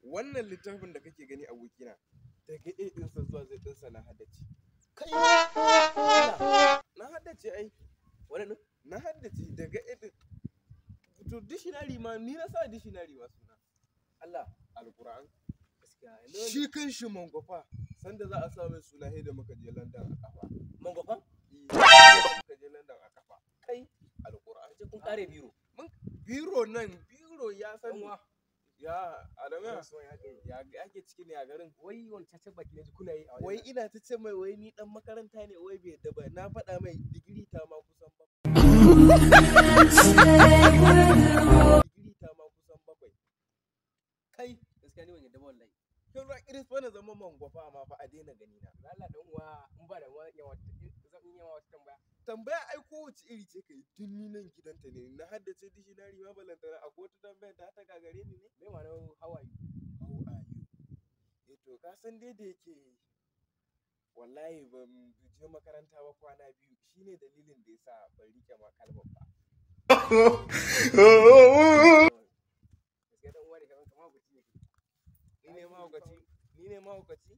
wannan littafin da kake gani abokina daga A ɗinsa zuwa zai ɗinsa na haddace. Kai Na haddace ai. wannan Na haddace daga A ɗin. To dictionary ma ni na sa dictionary ma suna. Allah Alƙur'an. gaskiya Shi kan shi Mangwafa sanda za a sa mai suna da muka je London a kafa. Mangwafa Muka je London a kafa. kai Alƙur'an. sai kun kare biro Biro nan biro ya san Ɗanwa. ya Adama so ya kai ya ake ciki ne a garin. wai wancan ta baki ne kuna yi a Wai ina ta ce mai wai ni dan makaranta ne wai bai yadda ba na faɗa mai digiri ta ma kusan bakwai. kai gaskiya ni ban yadda ba wallahi Kin ra iris fa na zama Mangwafa ma fa a daina gani na. Allah dan uwa in ba da uwa zan iya wata tambaya Tambaya ai kowace iri ce kai tun ni nan gidanta ne na haddace dictionary ma balantana a kotu tambaya ta gagare ni ne. me ma na how are you How are you? To ka san dai da yake wallahi ban je makaranta ba kwana biyu shine dalilin da yasa ban rike ma kalmar ba. gaskiya dan uwa ne kamar guci ne Ni ne mahaukaci?